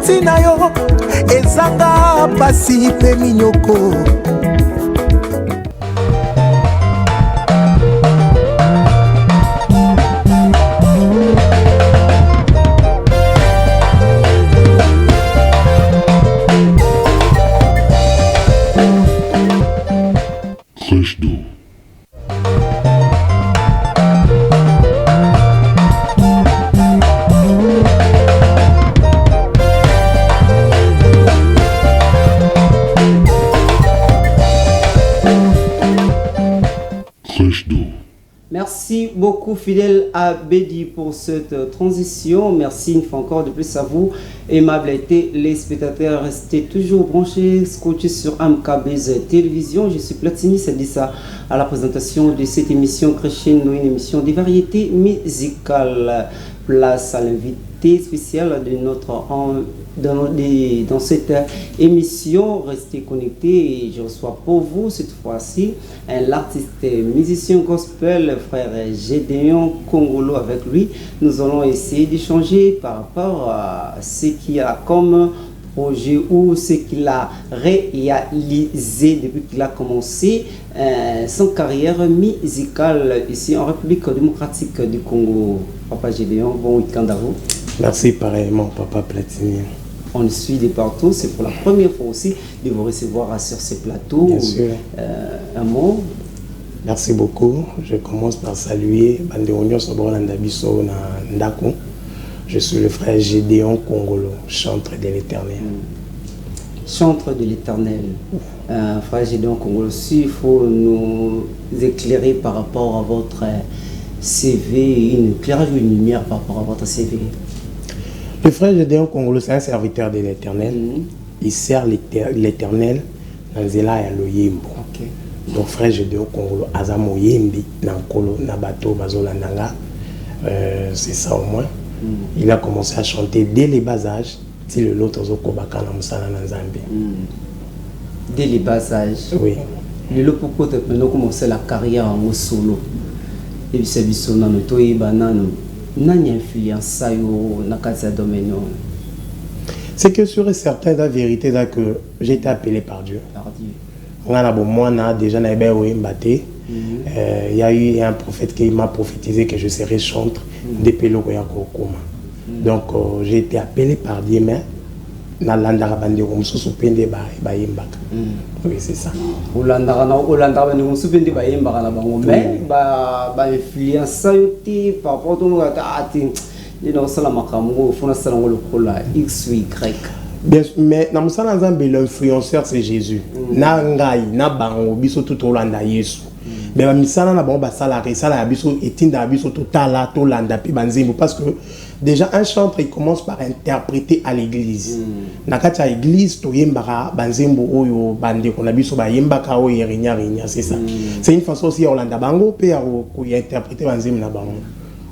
ntina yo ezanga pasi pe minyoko. Merci beaucoup fidèle à Bédi pour cette transition. Merci une fois encore de plus à vous, aimables téléspectateurs. Restez toujours branchés, scotchés sur MKBZ Télévision. Je suis Platini Sadissa à la présentation de cette émission Crescendo, une émission des variétés musicales. Place à l'invité spécial de notre dans cette émission. Restez connectés et je reçois pour vous cette fois-ci l'artiste musicien gospel frère Gédéon Kongolo. Avec lui nous allons essayer d'échanger par rapport à ce qu'il a comme projet ou ce qu'il a réalisé depuis qu'il a commencé son carrière musicale ici en République démocratique du Congo. Papa Gédéon, bon week-end à vous. Merci pareillement, Papa Platini. On le suit de partout, c'est pour la première fois aussi de vous recevoir sur ce plateau. Bien sûr. Un mot. Merci beaucoup. Je commence par saluer Bandeonyo Soboranda Biso Ndako. Je suis le frère Gédéon Kongolo, chantre de l'Éternel. Chantre de l'Éternel. Frère Gédéon Kongolo, il faut nous éclairer par rapport à votre CV, une éclairage ou une lumière par rapport à votre CV. Le frère Gédéon Kongolo, c'est un serviteur de l'Éternel. Il sert l'Éternel dans Zela et Loyembo. Donc frère Gédéon Kongolo, Azamo Yembi, Nankolo, Nabato, Bazolandanga, c'est ça au moins. Il a commencé à chanter dès les bas âges. Si le lot Kobaka na Musala Nzambe. Dès les bas âges. Oui. Le lot pourquoi tu as commencé la carrière en solo. Et puis c'est biso na noto banano. Nani influence yo na kasa domaine. C'est que sûr et certain la vérité là que j'ai été appelé par Dieu. Par Dieu. On a bon moi na déjà na ebe Mbate. Il y a eu un prophète qui m'a prophétisé que je serais chantre depuis le Kokoma. Donc j'ai été appelé par Dieu, mais na landara bande mususu pende ba yembaka. Oui, c'est ça. Olandara bande mususu pende ba yembaka na bango, mais ba influence yote par rapport au ati you know sala makambo fona sala ngolo kola x y. Bien, mais na musala nzambe l'influenceur c'est Jésus. Na ngai na bango biso tout olanda Yesu. Mais misala na bango ba sala resala biso etinda biso totala to landa pi banzembo parce que déjà un chantre il commence par interpréter à l'église. Nakati église to yembaka banzembo oyo bande ko na biso ba yembaka oyo rinya c'est ça. C'est une façon aussi olanda bango pe ya ko interpréter banzembo na bango.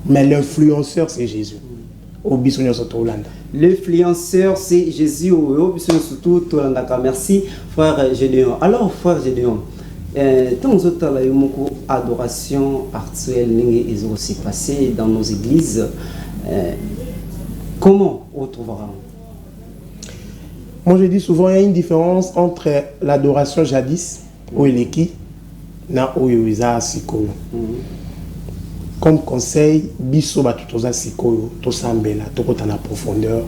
Mais l'influenceur c'est Jésus. Au biso nyoso to olanda. L'influenceur c'est Jésus au biso surtout to olanda. Merci frère Gédéon. Alors frère Gédéon, tant que la adoration actuelle n'est aussi passée dans nos églises, comment on trouvera? Moi je dis souvent il y a une différence entre l'adoration jadis ou eleki na oyoiza sikoyo. Comme conseil biso batutoza sikoyo to sambela to kota na profondeur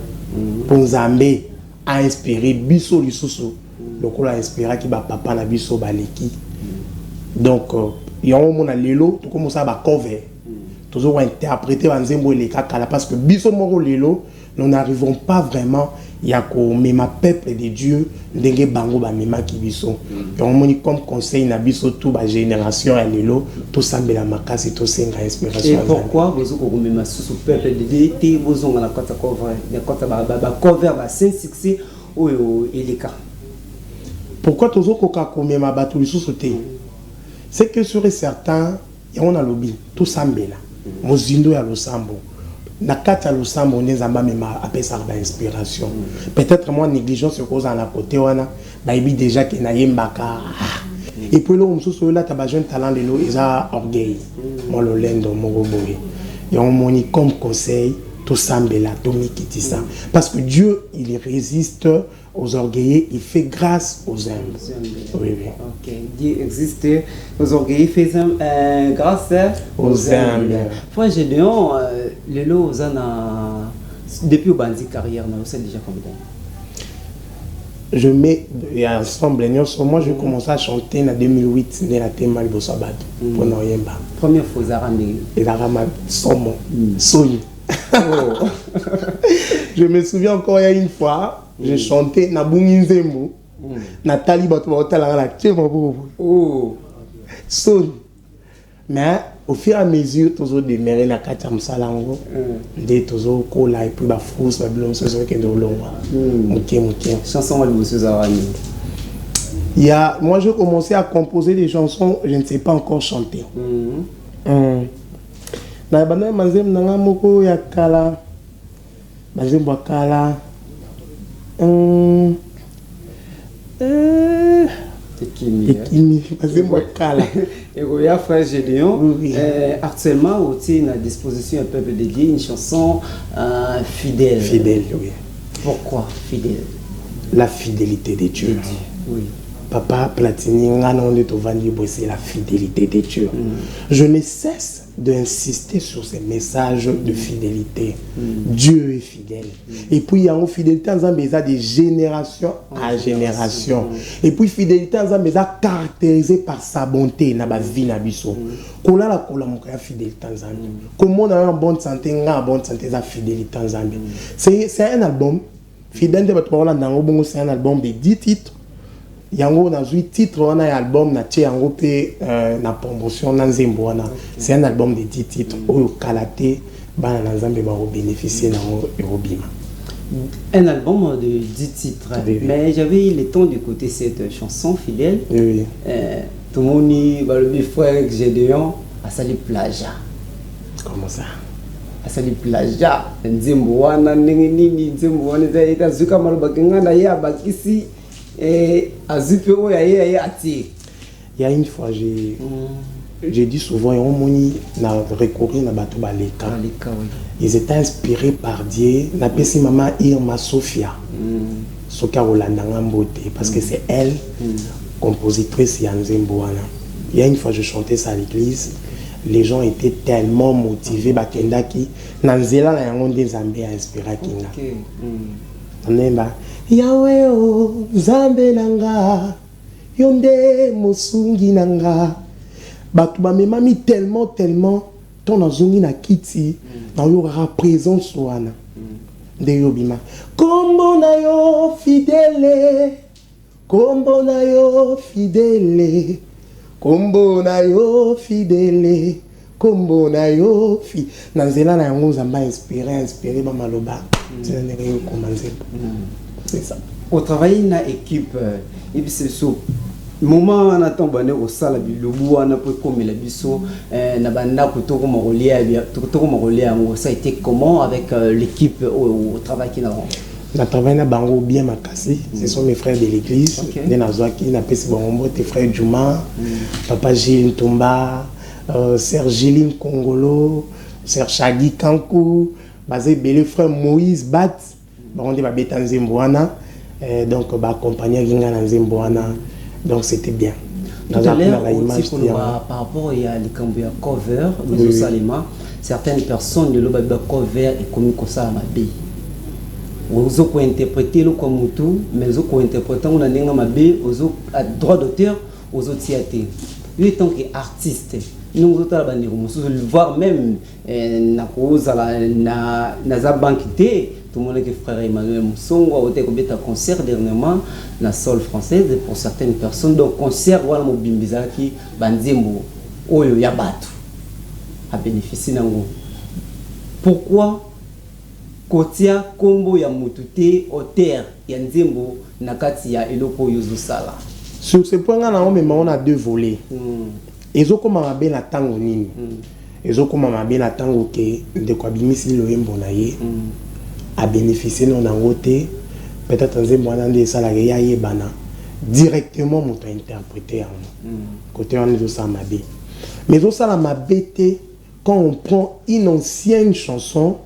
pour Nzambe a inspiré biso lisusu lokola inspira ki ba papa na biso baleki. Donc il y a un moment à l'élo to commence à ba cover. Toujours interpréter banzembo les kakala parce que biso moro lelo nous n'arrivons pas vraiment yako mema peuple de Dieu ndenge bango ba mema ki biso. Donc on comme conseil na biso tout ba génération à lelo to sambela makasi to senga inspiration. Et pourquoi vous ko mema sous peuple de Dieu te bozonga na kota cover na kota ba cover ba succès oyo eleka. Pourquoi toujours koka ko mema batu lisusu te? C'est que sur certains il y a un lobby tout sambela. Mozindo ya losambo na kata losambo nezamba mema apesa ba inspiration. Peut-être moi négligence cause en la côté wana ba ibi déjà que na yembaka et puis là on se là ta ba jeune talent de l'eau ils a orgueil moi le lendo mo boye et on moni comme conseil tout sambela, tout mikitisa. Parce que Dieu, il résiste aux orgueilleux, il fait grâce aux humbles. Oui, oui. Ok, Dieu existe aux orgueilleux, il fait grâce aux humbles. Frère Gédéon, le lot depuis au bandi carrière, c'est déjà combien d'années? Je mets ensemble, moi je commence à chanter en 2008, dans la thème de Sabbat, pour Noyemba. Première fois, Zarandé. Et la rama, Somo, Sony. Je me souviens encore, il y a une fois, je chantais Nabungi Nzembo, Nathalie Batouaotala, la Tchémo. Oh, Sony. Mais au fur et à mesure, toujours démarrer la carte à Msalango, des toujours cola et puis la frousse, la blonde, ce qui est de l'ombre. Chanson à l'Oussou Zarani. Moi, j'ai commencé à composer des chansons, je ne sais pas encore chanter. Na bana mazem nanga moko ya kala mazem bakala Tekimi mazem bakala et Roya frère Gédéon actuellement aussi à disposition un peuple de Dieu une chanson fidèle. Fidèle, oui. Pourquoi fidèle? La fidélité de Dieu. Oui. Papa Platini, c'est la fidélité de Dieu. Je ne cesse d'insister sur ces messages de fidélité. Dieu est fidèle. Et puis il y a une fidélité en Zambéza de génération à génération. Et puis fidélité en Zambéza caractérisée par sa bonté na ba vie na biso. Kola la kola mo ya fidélité en Zambie. Comment on a une bonne santé, nga bonne santé za fidélité en Zambie. C'est un album fidèle de votre c'est un album de 10 titres. Yango na zui titre on a album na tie yango pe na promotion na nzembo wana. C'est un album de 10 titres oyo kalate bana na Nzambe ba bénéficier na robima. Un album de 10 titres. Oui. Mais j'avais le temps d'écouter cette chanson fidèle. Oui. Tout le monde le frère Gédéon a sali plagia. Comment ça? A sali plagia. Nzembo wana nini nzembo wana ita zuka malubakenga na ya bakisi. Et il y a une fois, j'ai dit souvent, on a recouru à Batou Baleka. Ils étaient inspirés par Dieu. On appelle si maman Irma Sophia. Soka Rolandanga Mbote. Parce que c'est elle, compositrice Yanzemboana. Il y a une fois, je chantais ça à l'église. Les gens étaient tellement motivés. Bakendaki. Nanzela na yango des Zambé a inspiré Kinga. Yahweh o Nzambe nanga yonde mosungi nanga batu bamemami tellement ton azongi na kiti na yo présence wana nde yo bima kombo na yo fidèle kombo na yo fidèle kombo na yo fidèle kombo na yo fi na nzela na yango Nzambe inspiré ba maloba c'est un réel commencé. C'est ça. Au travail na équipe et puis c'est ça moment on attend bané au sala bilobu on a pour comme la biso na banda ko to ko marolia ça a été comment avec l'équipe au travail qui n'a na travail na bango bien makasi ce sont mes frères de l'église de Nazwaki na pesi bango tes frères Juma papa Gilles Ntomba sœur Giline Kongolo sœur Shagi Kankou basé belé frère Moïse Bat on dit babeta Nzemboana donc accompagner Ginga Nzemboana donc c'était bien. Tout à l'heure par rapport à les cover nous salima certaines personnes de l'obaba cover et comme ça mabe ozo ko interpréter le comme tout mais ozo ko interpréter on a nenga mabe ozo droit d'auteur ozo tiate lui tant qu'artiste nous autres la bande voir même na cause na za banquité tout le monde que frère Emmanuel Moussongo a été un concert dernièrement la Sol française pour certaines personnes donc concert voilà mo bimbizaki banzembo oyo ya batu a bénéficier nango pourquoi kotia kombo ya mutute auteur ya nzembo na kati ya eloko yozo sala sur ce point là on a deux volets ezo koma mabe na tango nini ezo koma mabe na tango ke ndeko abimisi loyembo na ye a bénéficier non nangote peut-être nzembo wana nde sala ya yebana directement moto interpréter côté on ezo sa mabe mais ezo sala mabe te quand on prend une ancienne chanson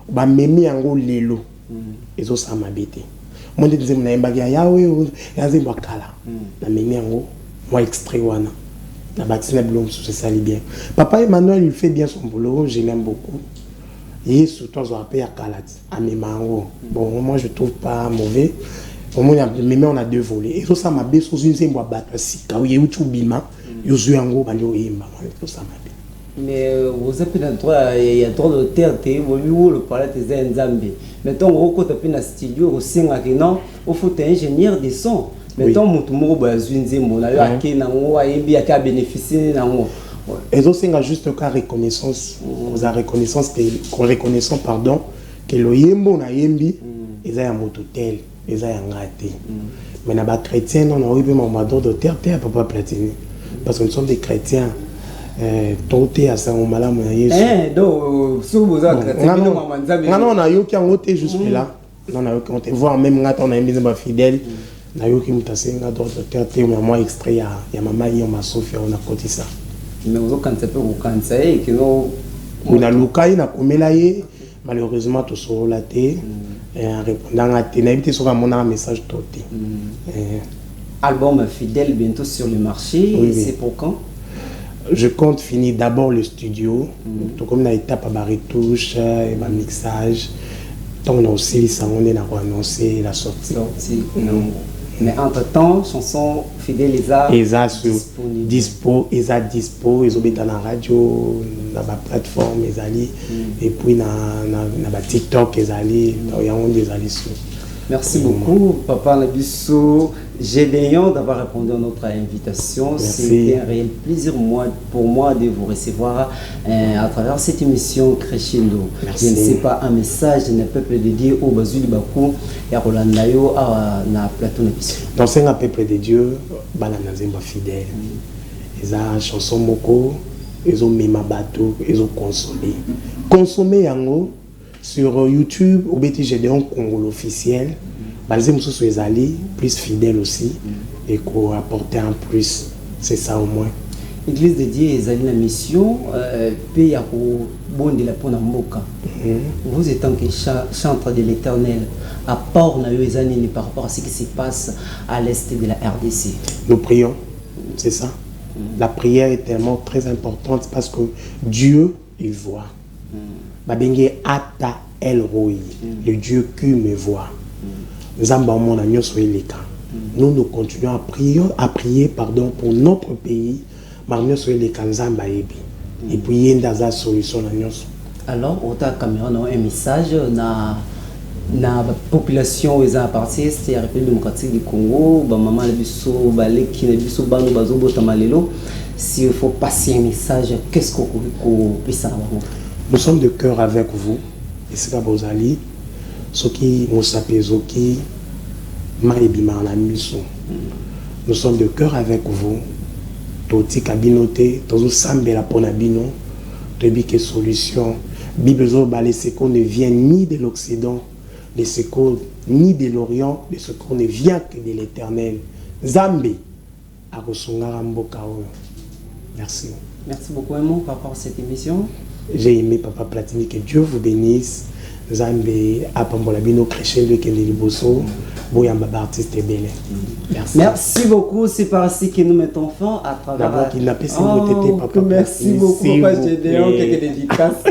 ba memi yango lelo ezo sama bete moi nde nzembo na yembaki ya yawe ya nzembo akala na memi yango moi extrait wana na batina biloko mosusu esali bien papa Emmanuel il fait bien son boulot, je l'aime beaucoup. Et surtout on appelle à Kalat à Memango. Bon moi je trouve pas mauvais. Au moins on a deux volets et ça m'a bien sous une zébo à battre si quand il y a eu bima yo zuango banyo yimba ça m'a bien. Mais vous avez le droit il y a trop de terre vous le parler des Nzambe. Mettons au côté de la studio au singa que non au faut être ingénieur de son. Mettons mutu moko bazwi nzembo na yo akena ngo ayembi aka bénéficier na ngo. Et donc c'est juste un cas reconnaissance, reconnaissance pardon que le yembo na yembi eza ya mototel, eza ya ngate. Mais na ba chrétien on a eu même mamador de terre papa Platini parce que nous sommes des chrétiens toté à ça on malamu na Yesu. Donc si vous êtes chrétien non na yo qui en côté jusque là. Non na yo qui on voir même ngate on a yembi ba fidèle. Na yo qui mutasenga de terre mais moi extrait ya mama yo masofia on a côté ça. Mais vous avez un peu on a l'occasion na komelaye malheureusement tout sur la té en répondant à tes n'habité sur un message toté album fidèle bientôt sur le marché c'est pour quand je compte finir d'abord le studio tout comme la étape à retouche et ma mixage tant on a aussi ça on est annoncé la sortie mais entre-temps, chanson fidèle Eza sur dispo, Eza dispo, ils ont dans la radio, dans la plateforme, et puis dans la TikTok, ils allaient sur. Merci beaucoup, Papa Nabisso Gédéon, d'avoir répondu à notre invitation. C'était un réel plaisir pour moi de vous recevoir à travers cette émission Crescendo. Merci. Je ne sais pas, un message d'un peuple dédié au Bazou Bakou et à Rolandayo à la plateau Nabisso. Dans un peuple de Dieu, Balanazemba fidèle. Ils ont chanson moko, ils ont mis ma bateau, ils ont consommé. Consommer yango. Sur YouTube, au BT Gédéon Congo officiel, basé sur les alliés, plus fidèles aussi, et qu'on apporter en plus. C'est ça au moins. L'église de Dieu est la mission, paye à bon de la Ponamboka. Vous êtes en chantre de l'éternel, à part par rapport à ce qui se passe à l'est de la RDC. Nous prions, c'est ça. La prière est tellement très importante parce que Dieu, il voit. Babenge ata el roi, le Dieu qui me voit. Nous nous continuons à prier pardon, pour notre pays, et puis il y a une solution. Alors, au caméra, on a un message na la population est à partir de la République démocratique du Congo, maman le biso baleki le biso bano bazobo tamalelo. S'il faut passer un message, qu'est-ce qu'on peut savoir? Nous sommes de cœur avec vous, et c'est la Bozali, ce qui nous s'appelle Zoki, Maïbima en mission. Nous sommes de cœur avec vous, Toti Kabinote, Tozo Sambela Ponabino, Tobike Solution, Bible Zobale, c'est qu'on ne vient ni de l'Occident, de ce qu'on ni de l'Orient, de ce qu'on ne vient que de l'Éternel. Zambé, Arosungara Mbokao. Merci. Merci beaucoup, Aimon, par rapport à cette émission. J'ai aimé Papa Platini, que Dieu vous bénisse. Zambé, Apambolabino, Crescendo, Kendeliboso, Boyamba, artiste et belle. Merci. Merci beaucoup, c'est par ici que nous mettons fin à travers. D'abord, qu'il n'a pas essayé Papa. Merci beaucoup, Papa Gédéon, quelques dédicaces.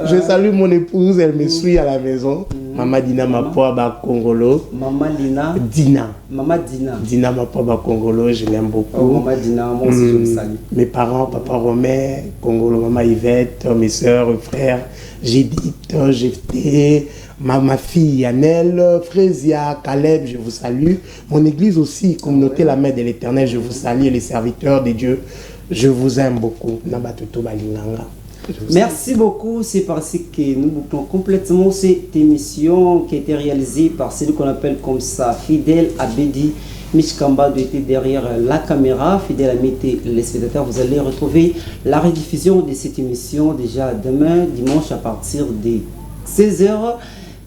Je salue mon épouse, elle me suit à la maison. Maman Dina Mapoaba Congolo. Maman Dina. Dina. Maman Dina. Dina Mapoaba Congolo, je l'aime beaucoup. Oh, Maman Dina, moi aussi je le salue. Mes parents, Papa Romain, Congolo, Maman Yvette, mes soeurs, frères, Judith, Jefté, ma fille Yannel, Frésia, Caleb, je vous salue. Mon église aussi, communauté La Main de l'Éternel, je vous salue, les serviteurs de Dieu, je vous aime beaucoup. Nabatuto Balinganga. Merci beaucoup, c'est parce que nous bouclons complètement cette émission qui a été réalisée par celui qu'on appelle comme ça, Fidèle Abedi Michkamba, était derrière la caméra. Fidèle Amité, les spectateurs, vous allez retrouver la rediffusion de cette émission déjà demain, dimanche à partir de 16h.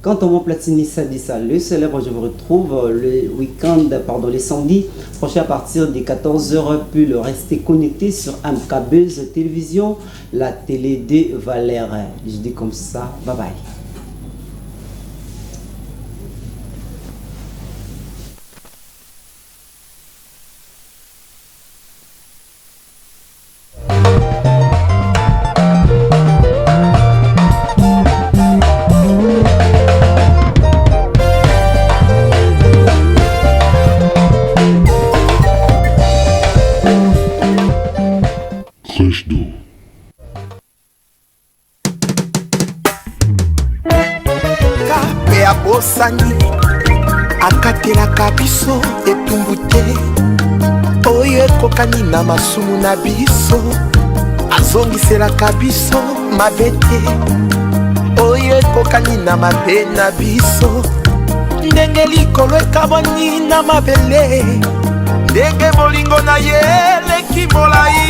Quant à mon Platini Sadissa, le célèbre, je vous retrouve le week-end, pardon, les samedis prochain à partir de 14h. Puis le rester connecté sur MKBuzz Télévision, la télé de Valère. Je dis comme ça, bye bye. ya bosani akatelaka biso etumbu te oyo ekokani na masumu na biso azongiselaka biso mabe te oyo ekokani na mabe na biso ndenge likolo ekabwani na mabele ndenge bolingo na ye eleki molai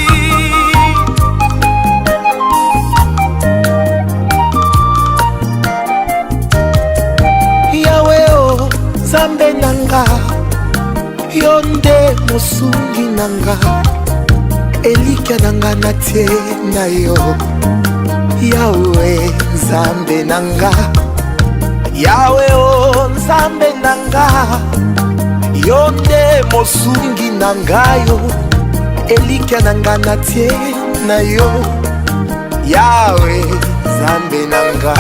yawe o nzambe nanga yo nde mosungi nanga elikya nanga natie na yo yawe nzambe nanga yawe o nzambe nanga yo nde mosungi nanga yo elikya nanga natie na yo yawe nzambe nanga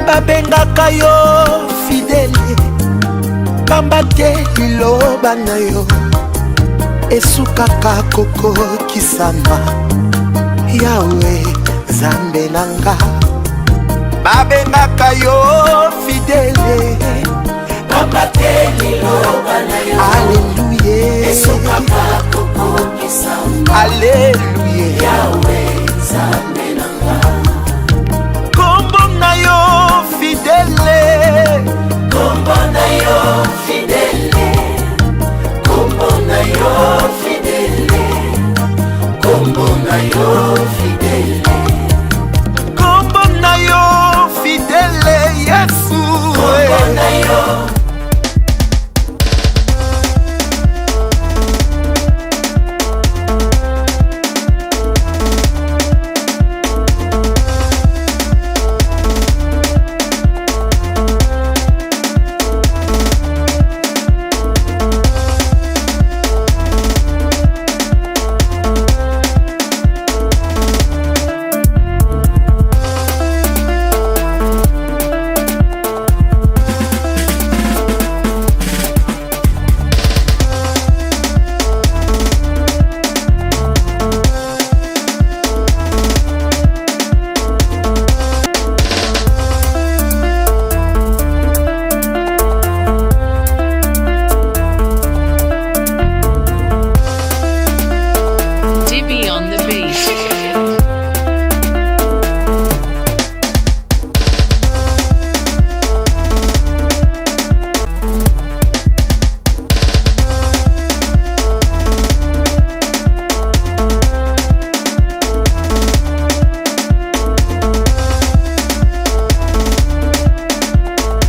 babengaka yo fidele pamba te liloba na yo esukaka kokokisama yawe nzambe nanga babengaka yo fidele pamba te liloba na yo aleluya esukaka kokokisama aleluya yawe nzambe nanga kombo na yo fidele kombo na yo fidele kombo na yo fidele kombo na yo fidele